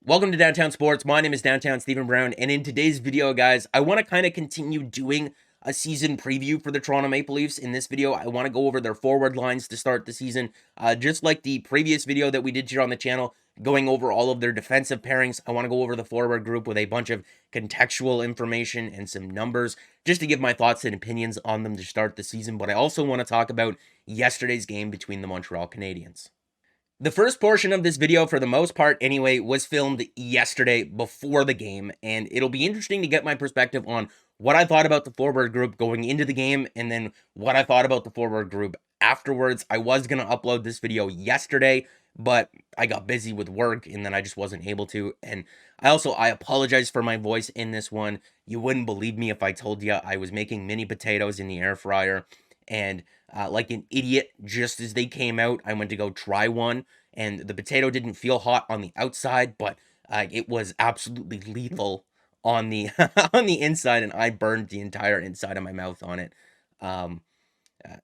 Welcome to Downtown Sports. My name is Downtown Stephen Brown, and in today's video, guys, I want to kind of continue doing a season preview for the Toronto Maple Leafs. In this video, I want to go over their forward lines to start the season, just like the previous video that we did here on the channel, going over all of their defensive pairings. I want to go over the forward group with a bunch of contextual information and some numbers, just to give my thoughts and opinions on them to start the season. But I also want to talk about yesterday's game between the Montreal Canadiens. The first portion of this video, for the most part anyway, was filmed yesterday before the game, and it'll be interesting to get my perspective on what I thought about the forward group going into the game, and then what I thought about the forward group afterwards. I was going to upload this video yesterday, but I got busy with work, and then I just wasn't able to, and I apologize for my voice in this one. You wouldn't believe me if I told you I was making mini potatoes in the air fryer, and like an idiot, just as they came out, I went to go try one, and the potato didn't feel hot on the outside, but it was absolutely lethal on the on the inside, and I burned the entire inside of my mouth on it. Um, uh,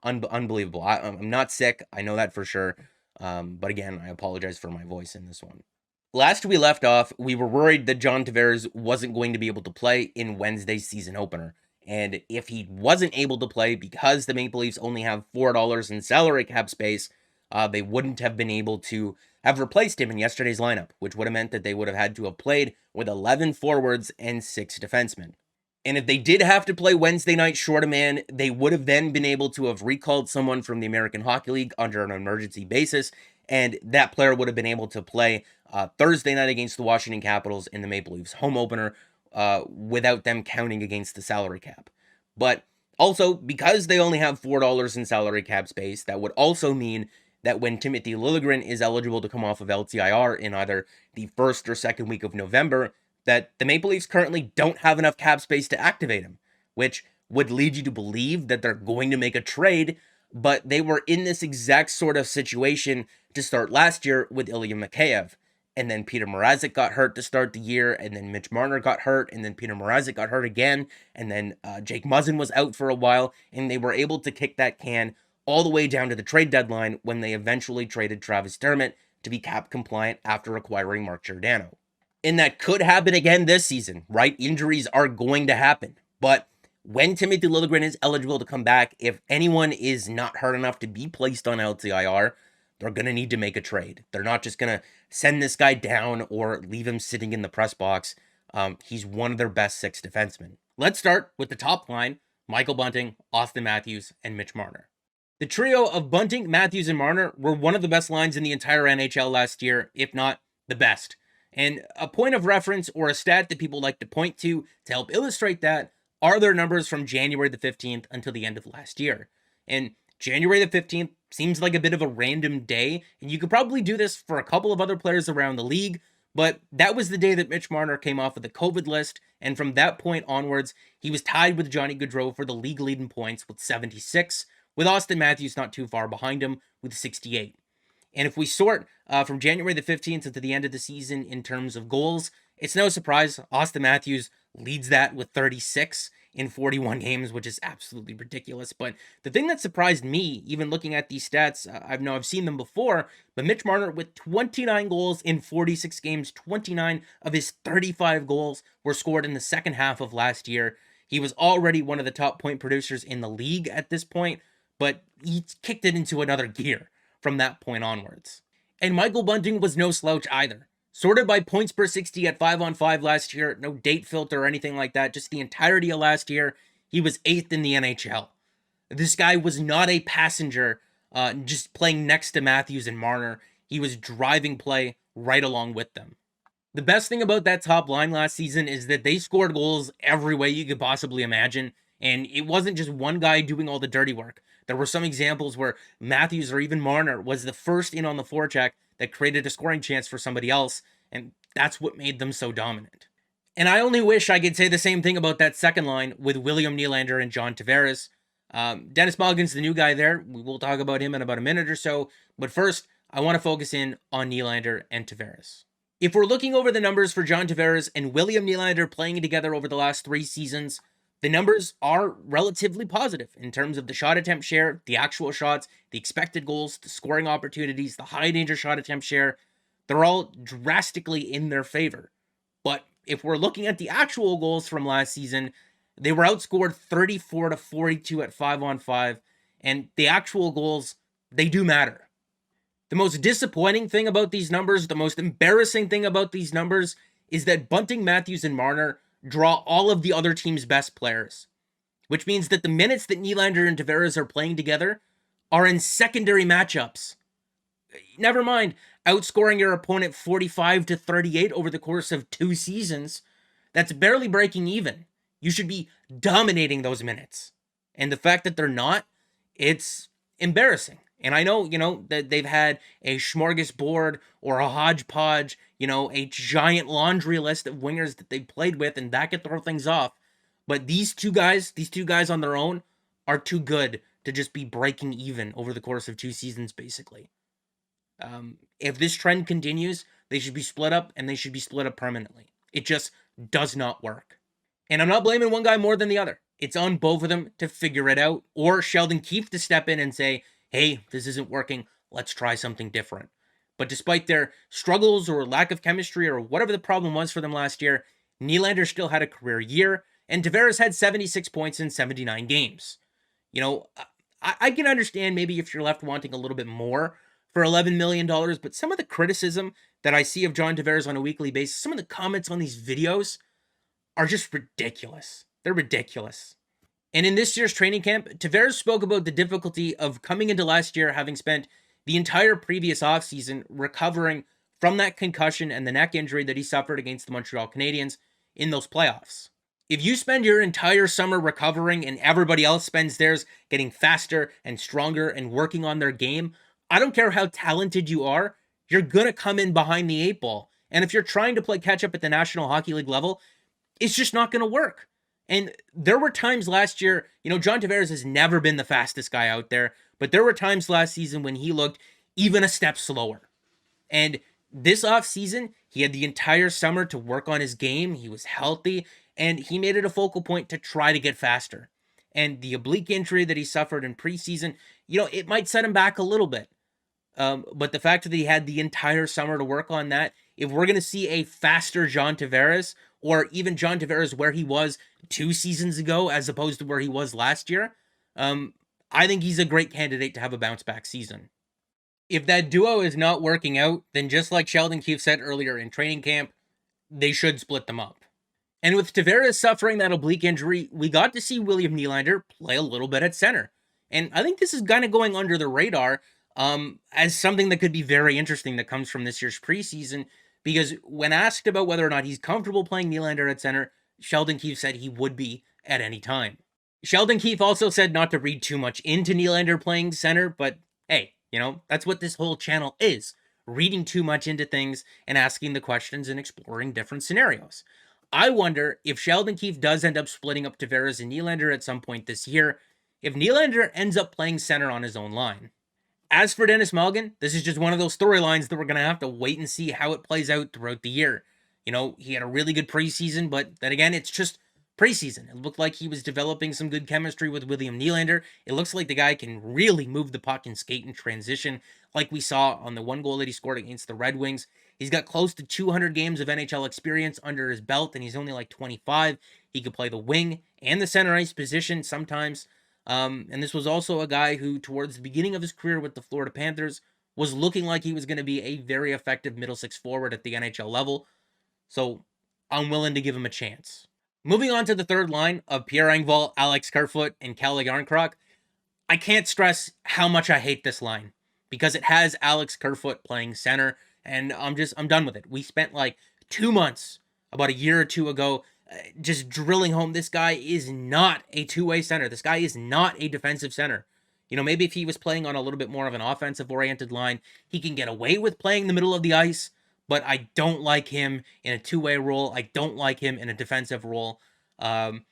Unbelievable. I'm not sick, I know that for sure. But again, I apologize for my voice in this one. Last we left off, we were worried that John Tavares wasn't going to be able to play in Wednesday's season opener. And if he wasn't able to play because the Maple Leafs only have $4 in salary cap space, they wouldn't have been able to have replaced him in yesterday's lineup, which would have meant that they would have had to have played with 11 forwards and 6 defensemen. And if they did have to play Wednesday night short a man, they would have then been able to have recalled someone from the American Hockey League under an emergency basis, and that player would have been able to play Thursday night against the Washington Capitals in the Maple Leafs home opener without them counting against the salary cap. But also, because they only have $4 in salary cap space, that would also mean that when Timothy Liljegren is eligible to come off of LTIR in either the first or second week of November, that the Maple Leafs currently don't have enough cap space to activate him, which would lead you to believe that they're going to make a trade, but they were in this exact sort of situation to start last year with Ilya Mikheyev. And then Peter Mrazek got hurt to start the year, and then Mitch Marner got hurt, and then Peter Mrazek got hurt again, and then Jake Muzzin was out for a while, and they were able to kick that can all the way down to the trade deadline when they eventually traded Travis Dermott to be cap compliant after acquiring Mark Giordano. And that could happen again this season, right? Injuries are going to happen. But when Timothy Liljegren is eligible to come back, if anyone is not hurt enough to be placed on LTIR, they're going to need to make a trade. They're not just going to send this guy down or leave him sitting in the press box. He's one of their best 6 defensemen. Let's start with the top line: Michael Bunting, Austin Matthews, and Mitch Marner. The trio of Bunting, Matthews, and Marner were one of the best lines in the entire NHL last year, if not the best. And a point of reference or a stat that people like to point to help illustrate that are their numbers from January the 15th until the end of last year. And January the 15th seems like a bit of a random day, and you could probably do this for a couple of other players around the league, but that was the day that Mitch Marner came off of the COVID list, and from that point onwards, he was tied with Johnny Gaudreau for the league lead in points with 76, with Austin Matthews not too far behind him with 68. And if we sort from January the 15th to the end of the season in terms of goals, it's no surprise Austin Matthews leads that with 36 in 41 games, which is absolutely ridiculous. But the thing that surprised me, even looking at these stats, I've seen them before, but Mitch Marner with 29 goals in 46 games, 29 of his 35 goals were scored in the second half of last year. He was already one of the top point producers in the league at this point, but he kicked it into another gear from that point onwards. And Michael Bunting was no slouch either. Sorted by points per 60 at 5-on-5 last year, no date filter or anything like that, just the entirety of last year, he was 8th in the NHL. This guy was not a passenger just playing next to Matthews and Marner. He was driving play right along with them. The best thing about that top line last season is that they scored goals every way you could possibly imagine, and it wasn't just one guy doing all the dirty work. There were some examples where Matthews or even Marner was the first in on the forecheck that created a scoring chance for somebody else, and that's what made them so dominant. And I only wish I could say the same thing about that second line with William Nylander and John Tavares. Dennis Malgin's the new guy there. We will talk about him in about a minute or so, but first, I want to focus in on Nylander and Tavares. If we're looking over the numbers for John Tavares and William Nylander playing together over the last 3 seasons, the numbers are relatively positive in terms of the shot attempt share, the actual shots, the expected goals, the scoring opportunities, the high danger shot attempt share. They're all drastically in their favor. But if we're looking at the actual goals from last season, they were outscored 34-42 at 5-on-5, and the actual goals, they do matter. The most disappointing thing about these numbers, the most embarrassing thing about these numbers, is that Bunting, Matthews, and Marner draw all of the other team's best players, which means that the minutes that Nylander and Tavares are playing together are in secondary matchups. Never mind outscoring your opponent 45-38 over the course of 2 seasons. That's barely breaking even. You should be dominating those minutes. And the fact that they're not, it's embarrassing. And I know, that they've had a smorgasbord or a hodgepodge, a giant laundry list of wingers that they've played with, and that could throw things off. But these two guys on their own are too good to just be breaking even over the course of 2 seasons, basically. If this trend continues, they should be split up, and they should be split up permanently. It just does not work. And I'm not blaming one guy more than the other. It's on both of them to figure it out, or Sheldon Keefe to step in and say, hey, this isn't working, let's try something different. But despite their struggles or lack of chemistry or whatever the problem was for them last year, Nylander still had a career year, and Tavares had 76 points in 79 games. I can understand maybe if you're left wanting a little bit more for $11 million, but some of the criticism that I see of John Tavares on a weekly basis, some of the comments on these videos are just ridiculous. They're ridiculous. And in this year's training camp, Tavares spoke about the difficulty of coming into last year having spent the entire previous offseason recovering from that concussion and the neck injury that he suffered against the Montreal Canadiens in those playoffs. If you spend your entire summer recovering and everybody else spends theirs getting faster and stronger and working on their game, I don't care how talented you are, you're going to come in behind the 8 ball. And if you're trying to play catch up at the National Hockey League level, it's just not going to work. And there were times last year, John Tavares has never been the fastest guy out there, but there were times last season when he looked even a step slower. And this offseason, he had the entire summer to work on his game. He was healthy, and he made it a focal point to try to get faster. And the oblique injury that he suffered in preseason, it might set him back a little bit. But the fact that he had the entire summer to work on that, if we're going to see a faster John Tavares, or even John Tavares where he was 2 seasons ago as opposed to where he was last year, I think he's a great candidate to have a bounce-back season. If that duo is not working out, then just like Sheldon Keefe said earlier in training camp, they should split them up. And with Tavares suffering that oblique injury, we got to see William Nylander play a little bit at center. And I think this is kind of going under the radar as something that could be very interesting that comes from this year's preseason, because when asked about whether or not he's comfortable playing Nylander at center, Sheldon Keefe said he would be at any time. Sheldon Keefe also said not to read too much into Nylander playing center, but hey, that's what this whole channel is. Reading too much into things and asking the questions and exploring different scenarios. I wonder if Sheldon Keefe does end up splitting up Tavares and Nylander at some point this year, if Nylander ends up playing center on his own line. As for Dennis Malgin, this is just one of those storylines that we're going to have to wait and see how it plays out throughout the year. He had a really good preseason, but then again, it's just preseason. It looked like he was developing some good chemistry with William Nylander. It looks like the guy can really move the puck and skate and transition, like we saw on the 1 goal that he scored against the Red Wings. He's got close to 200 games of NHL experience under his belt, and he's only like 25. He could play the wing and the center ice position sometimes. And this was also a guy who, towards the beginning of his career with the Florida Panthers, was looking like he was going to be a very effective middle six forward at the NHL level. So I'm willing to give him a chance. Moving on to the third line of Pierre Engvall, Alex Kerfoot, and Kalle Jarnkrok, I can't stress how much I hate this line because it has Alex Kerfoot playing center, and I'm done with it. We spent like 2 months, about a year or two ago, just drilling home this guy is not a two-way center. This guy is not a defensive center. Maybe if he was playing on a little bit more of an offensive-oriented line, he can get away with playing the middle of the ice, but I don't like him in a two-way role. I don't like him in a defensive role. We're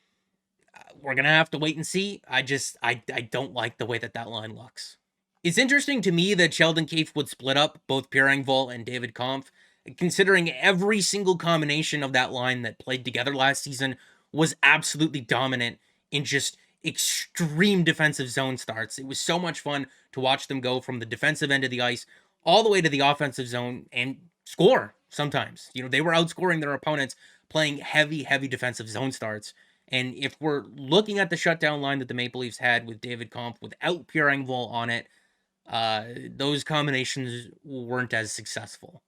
going to have to wait and see. I don't like the way that line looks. It's interesting to me that Sheldon Keefe would split up both Pierre Engvall and David Kampf, considering every single combination of that line that played together last season was absolutely dominant in just extreme defensive zone starts. It was so much fun to watch them go from the defensive end of the ice all the way to the offensive zone and score sometimes. They were outscoring their opponents playing heavy defensive zone starts. And if we're looking at the shutdown line that the Maple Leafs had with David Kampf without Pierre Engvall on it, those combinations weren't as successful.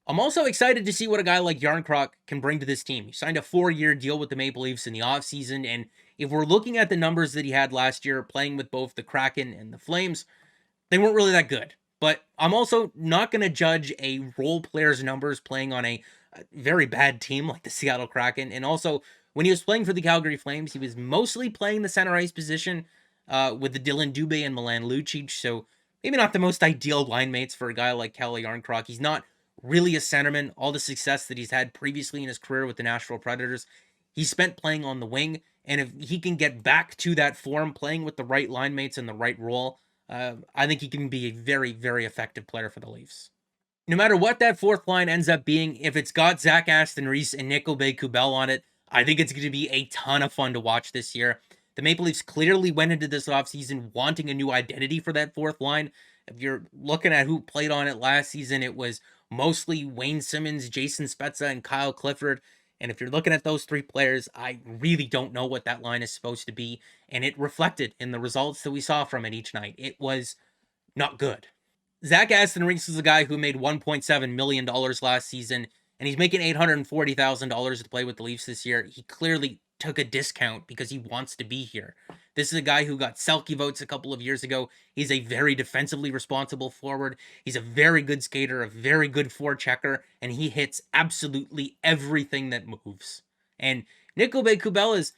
I'm also excited to see what a guy like Yarncroc can bring to this team. He signed a 4-year deal with the Maple Leafs in the offseason, and if we're looking at the numbers that he had last year playing with both the Kraken and the Flames, they weren't really that good. But I'm also not going to judge a role player's numbers playing on a very bad team like the Seattle Kraken. And also, when he was playing for the Calgary Flames, he was mostly playing the center ice position with the Dylan Dubé and Milan Lucic. So maybe not the most ideal line mates for a guy like Calle Yarncroc. He's not really a centerman. All the success that he's had previously in his career with the Nashville Predators, he spent playing on the wing. And if he can get back to that form, playing with the right line mates in the right role, I think he can be a very effective player for the Leafs. No matter what that fourth line ends up being, if it's got Zach Aston Reese and Nick Kubel on it, I think it's going to be a ton of fun to watch this year. The Maple Leafs clearly went into this offseason wanting a new identity for that fourth line. If you're looking at who played on it last season, it was mostly Wayne Simmons, Jason Spezza, and Kyle Clifford. And if you're looking at those three players, I really don't know what that line is supposed to be. And it reflected in the results that we saw from it each night. It was not good. Zach Aston Reese is a guy who made $1.7 million last season, and he's making $840,000 to play with the Leafs this year. He clearly took a discount because he wants to be here. This is a guy who got Selke votes a couple of years ago. He's a very defensively responsible forward. He's a very good skater, a very good forechecker, and he hits absolutely everything that moves. And Nickelback Kubel is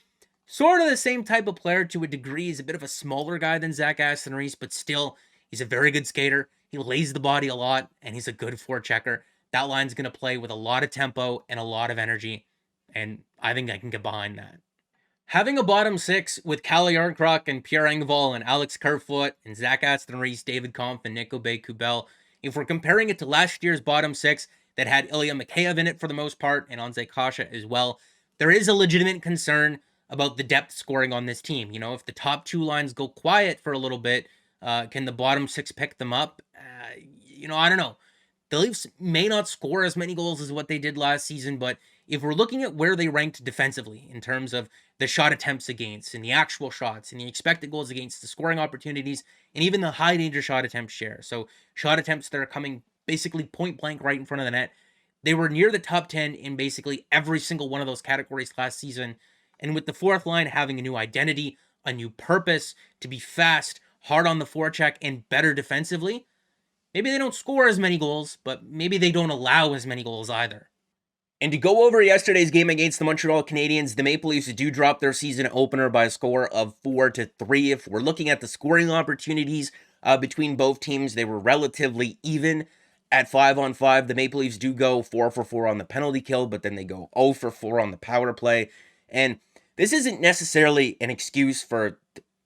sort of the same type of player to a degree. He's a bit of a smaller guy than Zach Aston Reese, but still, he's a very good skater. He lays the body a lot, and he's a good forechecker. That line's going to play with a lot of tempo and a lot of energy, and I think I can get behind that. Having a bottom six with Calle Yarncroc and Pierre Engvall and Alex Kerfoot and Zach Aston Reese, David Kampf, and Nico Kubel, if we're comparing it to last year's bottom six that had Ilya Mikheyev in it for the most part and Anze Kasha as well, there is a legitimate concern about the depth scoring on this team. If the top two lines go quiet for a little bit, can the bottom six pick them up? I don't know. The Leafs may not score as many goals as what they did last season, but if we're looking at where they ranked defensively in terms of the shot attempts against and the actual shots and the expected goals against, the scoring opportunities, and even the high danger shot attempt share, so shot attempts that are coming basically point blank right in front of the net, they were near the top 10 in basically every single one of those categories last season. And with the fourth line having a new identity, a new purpose to be fast, hard on the forecheck, and better defensively, maybe they don't score as many goals, but maybe they don't allow as many goals either. And to go over yesterday's game against the Montreal Canadiens, the Maple Leafs do drop their season opener by a score of 4-3. If we're looking at the scoring opportunities between both teams, they were relatively even at 5-on-5. The Maple Leafs do go 4-for-4 on the penalty kill, but then they go 0-for-4 on the power play. And this isn't necessarily an excuse for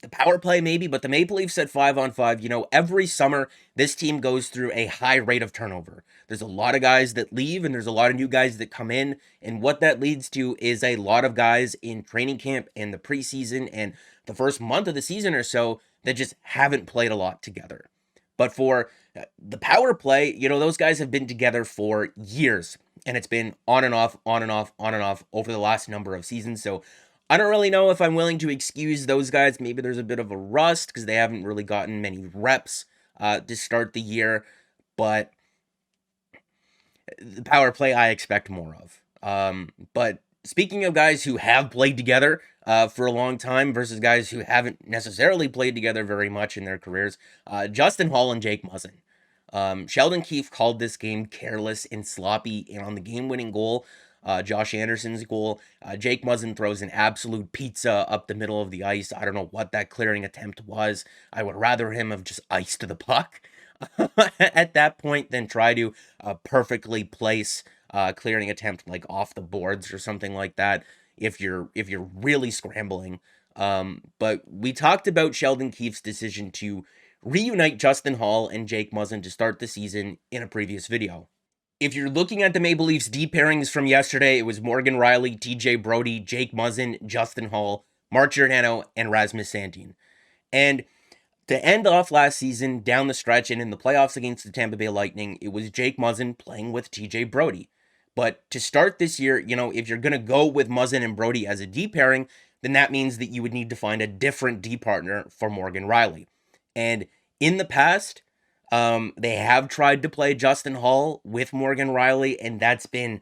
the power play maybe, but the Maple Leafs at 5-on-5, every summer this team goes through a high rate of turnover. There's a lot of guys that leave and there's a lot of new guys that come in, and what that leads to is a lot of guys in training camp and the preseason and the first month of the season or so that just haven't played a lot together. But for the power play, those guys have been together for years, and it's been on and off over the last number of seasons. So I don't really know if I'm willing to excuse those guys. Maybe there's a bit of a rust because they haven't really gotten many reps to start the year. But the power play I expect more of. But speaking of guys who have played together for a long time versus guys who haven't necessarily played together very much in their careers, Justin Hall and Jake Muzzin. Sheldon Keefe called this game careless and sloppy, and on the game-winning goal, Josh Anderson's goal, Jake Muzzin throws an absolute pizza up the middle of the ice. I don't know what that clearing attempt was. I would rather him have just iced the puck at that point than try to perfectly place clearing attempt like off the boards or something like that if you're really scrambling. But we talked about Sheldon Keefe's decision to reunite Justin Hall and Jake Muzzin to start the season in a previous video. If you're looking at the Maple Leafs D pairings from yesterday, it was Morgan Rielly, TJ Brody, Jake Muzzin, Justin Hall, Mark Giordano, and Rasmus Sandin. And To end off last season, down the stretch, and in the playoffs against the Tampa Bay Lightning, it was Jake Muzzin playing with TJ Brody. But to start this year, if you're going to go with Muzzin and Brody as a D pairing, then that means that you would need to find a different D partner for Morgan Rielly. And in the past, they have tried to play Justin Holl with Morgan Rielly, and that's been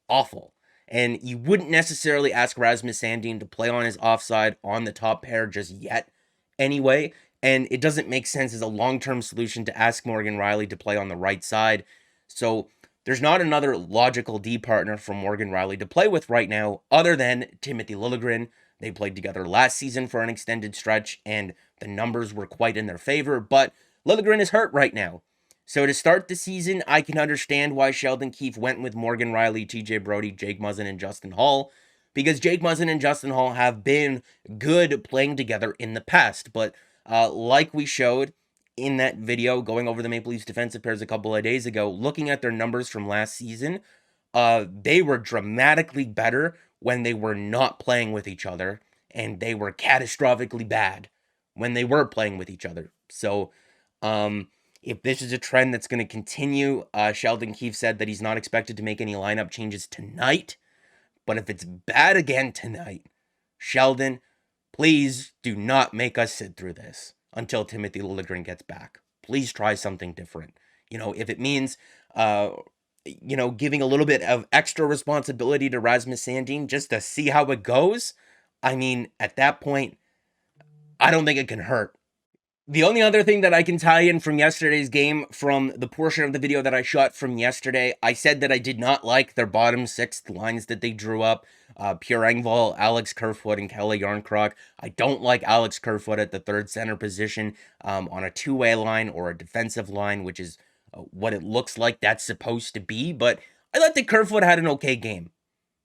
awful. And you wouldn't necessarily ask Rasmus Sandin to play on his offside on the top pair just yet anyway. And it doesn't make sense as a long-term solution to ask Morgan Rielly to play on the right side. So there's not another logical D partner for Morgan Rielly to play with right now other than Timothy Liljegren. They played together last season for an extended stretch, and the numbers were quite in their favor, but Liljegren is hurt right now. So to start the season, I can understand why Sheldon Keefe went with Morgan Rielly, TJ Brody, Jake Muzzin, and Justin Holl, because Jake Muzzin and Justin Holl have been good playing together in the past, but like we showed in that video going over the Maple Leafs defensive pairs a couple of days ago, looking at their numbers from last season, they were dramatically better when they were not playing with each other, and they were catastrophically bad when they were playing with each other. So, if this is a trend that's going to continue, Sheldon Keefe said that he's not expected to make any lineup changes tonight, but if it's bad again tonight, Sheldon, please do not make us sit through this until Timothy Liljegren gets back. Please try something different. If it means, giving a little bit of extra responsibility to Rasmus Sandin just to see how it goes, I mean, at that point, I don't think it can hurt. The only other thing that I can tie in from yesterday's game, from the portion of the video that I shot from yesterday, I said that I did not like their bottom six lines that they drew up. Pierre Engvall, Alex Kerfoot, and Kelly Yarncroc. I don't like Alex Kerfoot at the third center position on a two-way line or a defensive line, which is what it looks like that's supposed to be. But I thought that Kerfoot had an okay game,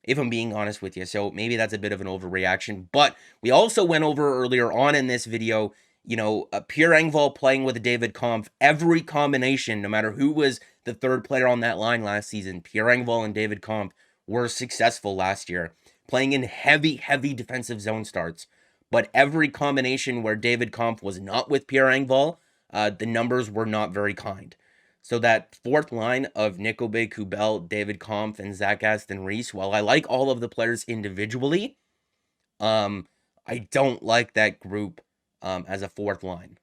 if I'm being honest with you. So maybe that's a bit of an overreaction. But we also went over earlier on in this video, Pierre Engvall playing with David Kampf, every combination, no matter who was the third player on that line last season, Pierre Engvall and David Kampf were successful last year, playing in heavy, heavy defensive zone starts. But every combination where David Kampf was not with Pierre Engvall, the numbers were not very kind. So that fourth line of Nico Kubel, David Kampf, and Zach Aston Reese, while I like all of the players individually, I don't like that group as a fourth line.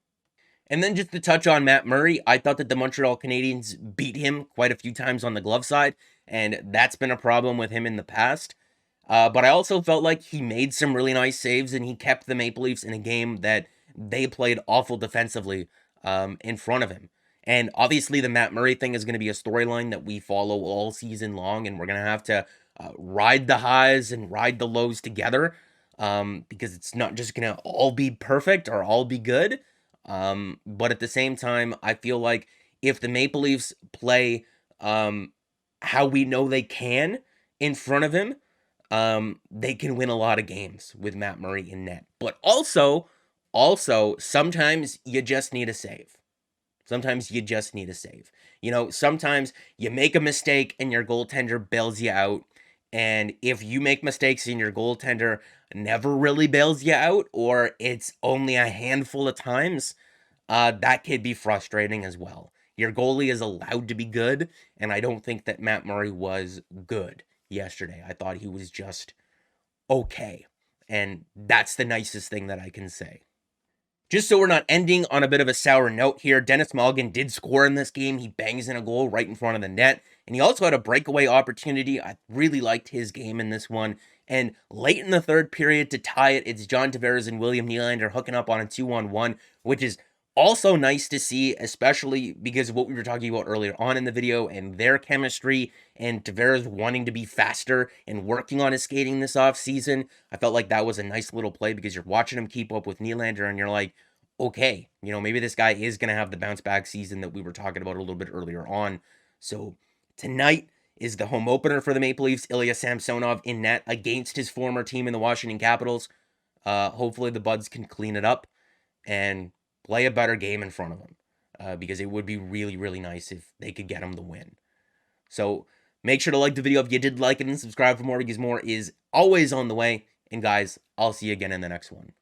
And then just to touch on Matt Murray, I thought that the Montreal Canadiens beat him quite a few times on the glove side, and that's been a problem with him in the past. But I also felt like he made some really nice saves, and he kept the Maple Leafs in a game that they played awful defensively in front of him. And obviously the Matt Murray thing is going to be a storyline that we follow all season long, and we're going to have to ride the highs and ride the lows together. Because it's not just going to all be perfect or all be good. But at the same time, I feel like if the Maple Leafs play how we know they can in front of him, they can win a lot of games with Matt Murray in net. But also, sometimes you just need a save. Sometimes you just need a save. Sometimes you make a mistake and your goaltender bails you out. And if you make mistakes and your goaltender never really bails you out, or it's only a handful of times, that could be frustrating as well. Your goalie is allowed to be good, and I don't think that Matt Murray was good yesterday. I thought he was just okay, and that's the nicest thing that I can say. Just so we're not ending on a bit of a sour note here, Dennis Malgin did score in this game. He bangs in a goal right in front of the net, and he also had a breakaway opportunity. I really liked his game in this one. And late in the third period to tie it, it's John Tavares and William Nylander hooking up on a 2-on-1, which is also nice to see, especially because of what we were talking about earlier on in the video and their chemistry and Tavares wanting to be faster and working on his skating this offseason. I felt like that was a nice little play because you're watching him keep up with Nylander and you're like, okay, maybe this guy is going to have the bounce back season that we were talking about a little bit earlier on. So tonight is the home opener for the Maple Leafs. Ilya Samsonov in net against his former team in the Washington Capitals. Hopefully the Buds can clean it up and play a better game in front of him, because it would be really, really nice if they could get him the win. So make sure to like the video if you did like it and subscribe for more, because more is always on the way. And guys, I'll see you again in the next one.